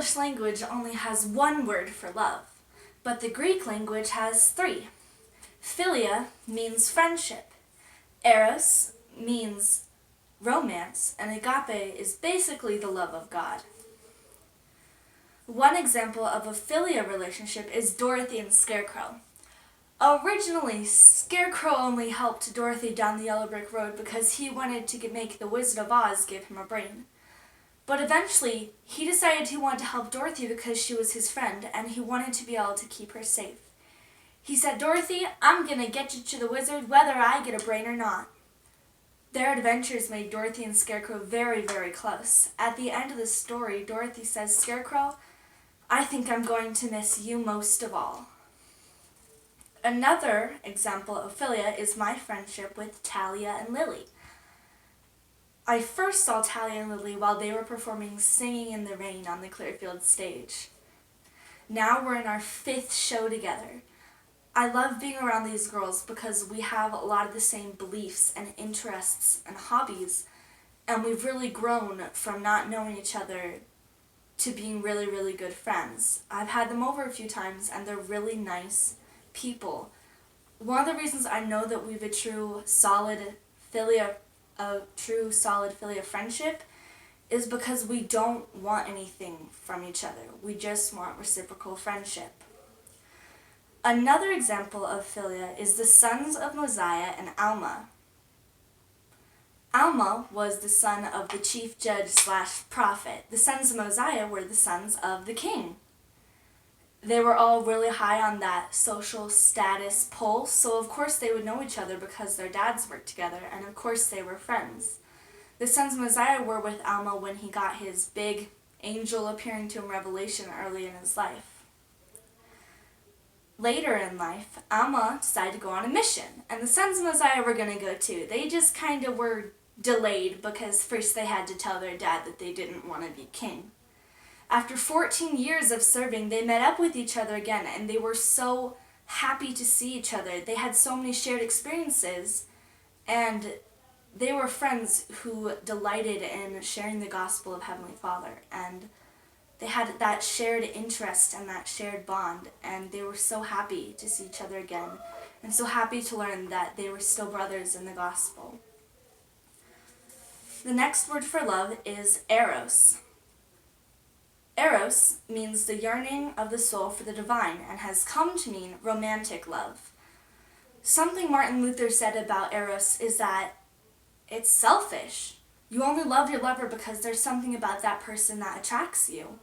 English language only has one word for love, but the Greek language has three. Philia means friendship, eros means romance, and agape is basically the love of God. One example of a philia relationship is Dorothy and Scarecrow. Originally, Scarecrow only helped Dorothy down the yellow brick road because he wanted to make the Wizard of Oz give him a brain. But eventually, he decided he wanted to help Dorothy because she was his friend and he wanted to be able to keep her safe. He said, "Dorothy, I'm gonna get you to the wizard whether I get a brain or not." Their adventures made Dorothy and Scarecrow very, very close. At the end of the story, Dorothy says, "Scarecrow, I think I'm going to miss you most of all." Another example of philia is my friendship with Talia and Lily. I first saw Talia and Lily while they were performing Singing in the Rain on the Clearfield stage. Now we're in our 5th show together. I love being around these girls because we have a lot of the same beliefs and interests and hobbies, and we've really grown from not knowing each other to being really, really good friends. I've had them over a few times and they're really nice people. One of the reasons I know that we have a true solid philia friendship is because we don't want anything from each other. We just want reciprocal friendship. Another example of philia is the sons of Mosiah and Alma. Alma was the son of the chief judge/prophet. The sons of Mosiah were the sons of the king. They were all really high on that social status pole, so of course they would know each other because their dads worked together, and of course they were friends. The sons of Mosiah were with Alma when he got his big angel appearing to him revelation early in his life. Later in life, Alma decided to go on a mission, and the sons of Mosiah were going to go too. They just kind of were delayed because first they had to tell their dad that they didn't want to be king. After 14 years of serving, they met up with each other again, and they were so happy to see each other. They had so many shared experiences, and they were friends who delighted in sharing the gospel of Heavenly Father, and they had that shared interest and that shared bond, and they were so happy to see each other again, and so happy to learn that they were still brothers in the gospel. The next word for love is eros. Eros means the yearning of the soul for the divine and has come to mean romantic love. Something Martin Luther said about eros is that it's selfish. You only love your lover because there's something about that person that attracts you.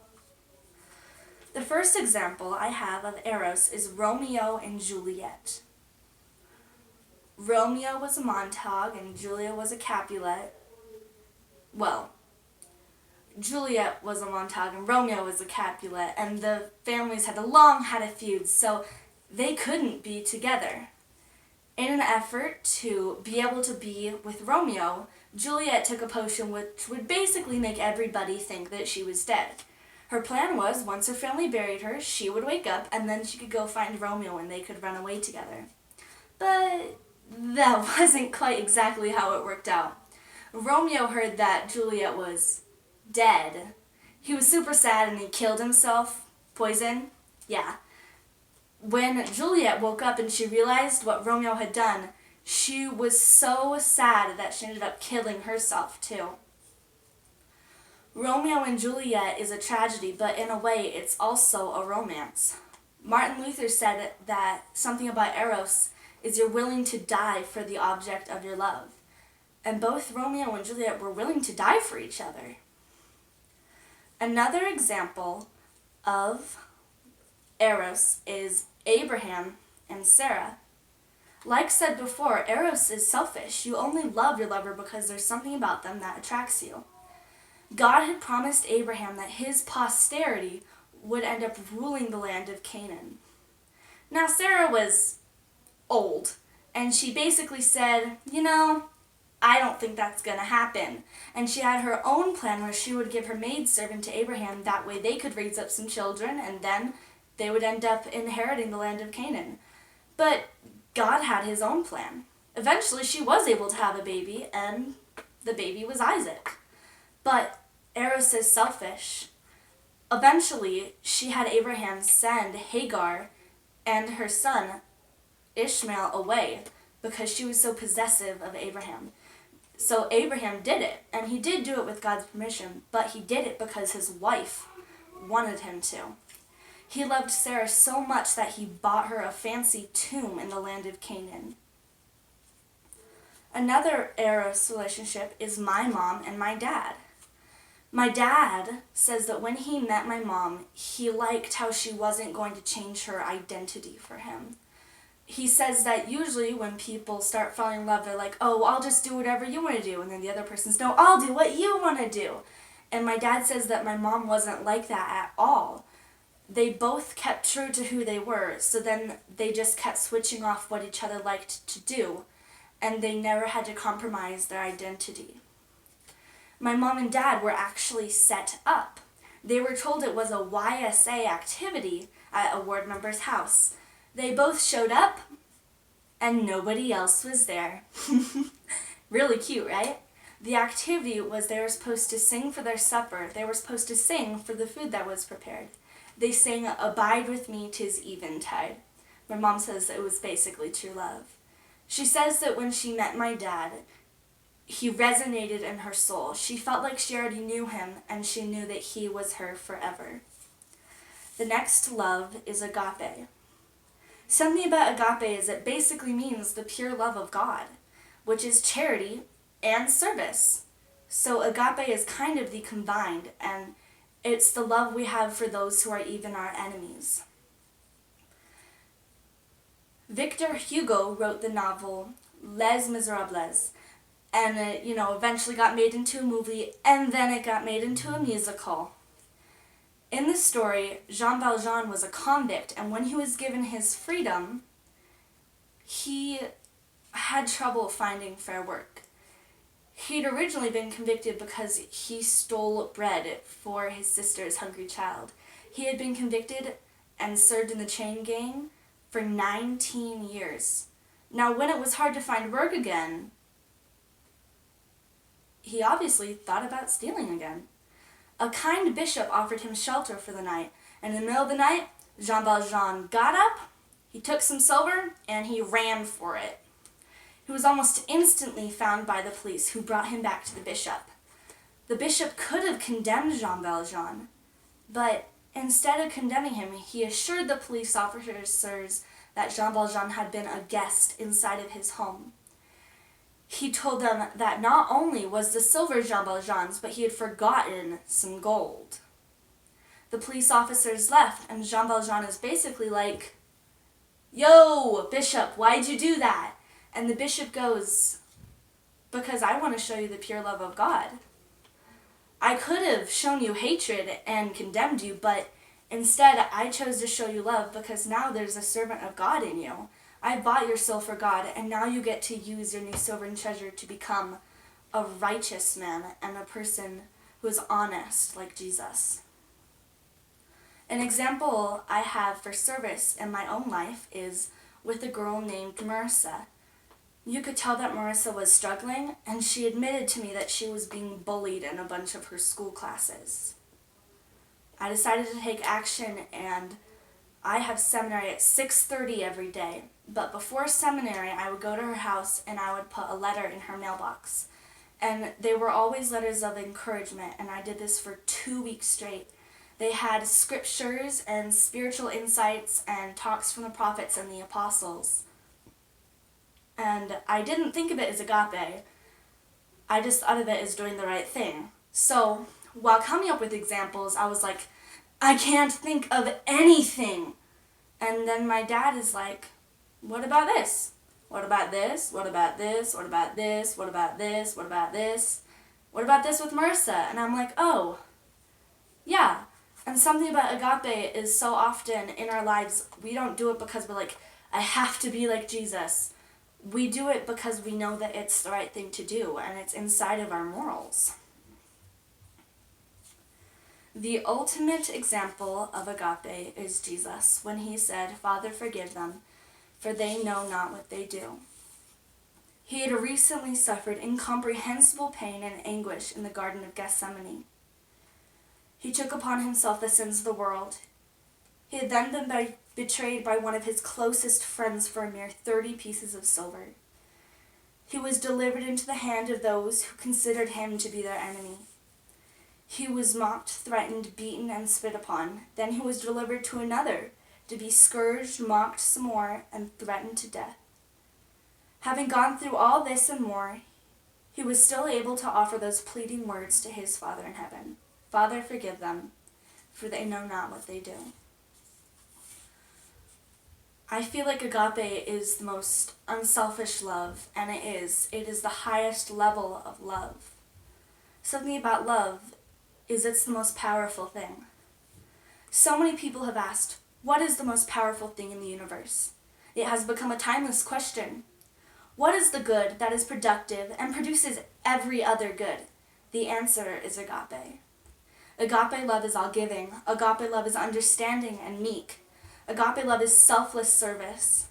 The first example I have of eros is Romeo and Juliet. Romeo was a Montague and Julia was a Capulet. Well, Juliet was a Montague and Romeo was a Capulet, and the families had long had a feud, so they couldn't be together. In an effort to be able to be with Romeo, Juliet took a potion which would basically make everybody think that she was dead. Her plan was, once her family buried her, she would wake up and then she could go find Romeo and they could run away together. But that wasn't quite exactly how it worked out. Romeo heard that Juliet was dead. He was super sad and he killed himself. Poison? Yeah. When Juliet woke up and she realized what Romeo had done, she was so sad that she ended up killing herself too. Romeo and Juliet is a tragedy, but in a way it's also a romance. Martin Luther said that something about eros is you're willing to die for the object of your love. And both Romeo and Juliet were willing to die for each other. Another example of eros is Abraham and Sarah. Like said before, eros is selfish. You only love your lover because there's something about them that attracts you. God had promised Abraham that his posterity would end up ruling the land of Canaan. Now Sarah was old, and she basically said, I don't think that's going to happen. And she had her own plan where she would give her maidservant to Abraham, that way they could raise up some children, and then they would end up inheriting the land of Canaan. But God had his own plan. Eventually she was able to have a baby, and the baby was Isaac. But eros is selfish. Eventually, she had Abraham send Hagar and her son Ishmael away because she was so possessive of Abraham. So Abraham did it, and he did do it with God's permission, but he did it because his wife wanted him to. He loved Sarah so much that he bought her a fancy tomb in the land of Canaan. Another Eros relationship is my mom and my dad. My dad says that when he met my mom, he liked how she wasn't going to change her identity for him. He says that usually when people start falling in love, they're like, oh, I'll just do whatever you want to do. And then the other person's, no, I'll do what you want to do. And my dad says that my mom wasn't like that at all. They both kept true to who they were, so then they just kept switching off what each other liked to do, and they never had to compromise their identity. My mom and dad were actually set up. They were told it was a YSA activity at a ward member's house. They both showed up, and nobody else was there. Really cute, right? The activity was they were supposed to sing for their supper. They were supposed to sing for the food that was prepared. They sang, "Abide with me 'tis eventide." My mom says it was basically true love. She says that when she met my dad, he resonated in her soul. She felt like she already knew him, and she knew that he was her forever. The next love is agape. Something about agape is it basically means the pure love of God, which is charity and service. So agape is kind of the combined, and it's the love we have for those who are even our enemies. Victor Hugo wrote the novel Les Miserables, and it, eventually got made into a movie, and then it got made into a musical. In the story, Jean Valjean was a convict, and when he was given his freedom, he had trouble finding fair work. He'd originally been convicted because he stole bread for his sister's hungry child. He had been convicted and served in the chain gang for 19 years. Now, when it was hard to find work again, he obviously thought about stealing again. A kind bishop offered him shelter for the night, and in the middle of the night, Jean Valjean got up, he took some silver, and he ran for it. He was almost instantly found by the police, who brought him back to the bishop. The bishop could have condemned Jean Valjean, but instead of condemning him, he assured the police officers that Jean Valjean had been a guest inside of his home. He told them that not only was the silver Jean Valjean's, but he had forgotten some gold. The police officers left, and Jean Valjean is basically like, "Yo, bishop, why'd you do that?" And the bishop goes, "Because I want to show you the pure love of God. I could have shown you hatred and condemned you, but instead I chose to show you love because now there's a servant of God in you. I bought your soul for God, and now you get to use your new silver and treasure to become a righteous man and a person who is honest like Jesus." An example I have for service in my own life is with a girl named Marissa. You could tell that Marissa was struggling, and she admitted to me that she was being bullied in a bunch of her school classes. I decided to take action, and I have seminary at 6:30 every day. But before seminary, I would go to her house and I would put a letter in her mailbox. And they were always letters of encouragement, and I did this for 2 weeks straight. They had scriptures and spiritual insights and talks from the prophets and the apostles. And I didn't think of it as agape. I just thought of it as doing the right thing. So, while coming up with examples, I was like, I can't think of anything. And then my dad is like, what about this? What about this? What about this? What about this? What about this? What about this? What about this with Marissa? And I'm like, oh, yeah. And something about agape is so often in our lives, we don't do it because we're like, I have to be like Jesus. We do it because we know that it's the right thing to do, and it's inside of our morals. The ultimate example of agape is Jesus, when he said, "Father, forgive them, for they know not what they do." He had recently suffered incomprehensible pain and anguish in the Garden of Gethsemane. He took upon himself the sins of the world. He had then been betrayed by one of his closest friends for a mere 30 pieces of silver. He was delivered into the hand of those who considered him to be their enemy. He was mocked, threatened, beaten, and spit upon. Then he was delivered to another, to be scourged, mocked some more, and threatened to death. Having gone through all this and more, he was still able to offer those pleading words to his Father in heaven. Father, forgive them, for they know not what they do. I feel like agape is the most unselfish love, and it is. It is the highest level of love. Something about love is it's the most powerful thing. So many people have asked, what is the most powerful thing in the universe? It has become a timeless question. What is the good that is productive and produces every other good? The answer is agape. Agape love is all-giving. Agape love is understanding and meek. Agape love is selfless service.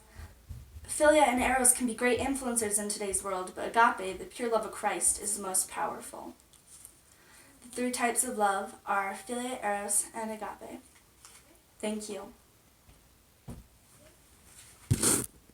Philia and eros can be great influencers in today's world, but agape, the pure love of Christ, is the most powerful. The 3 types of love are philia, eros, and agape. Thank you.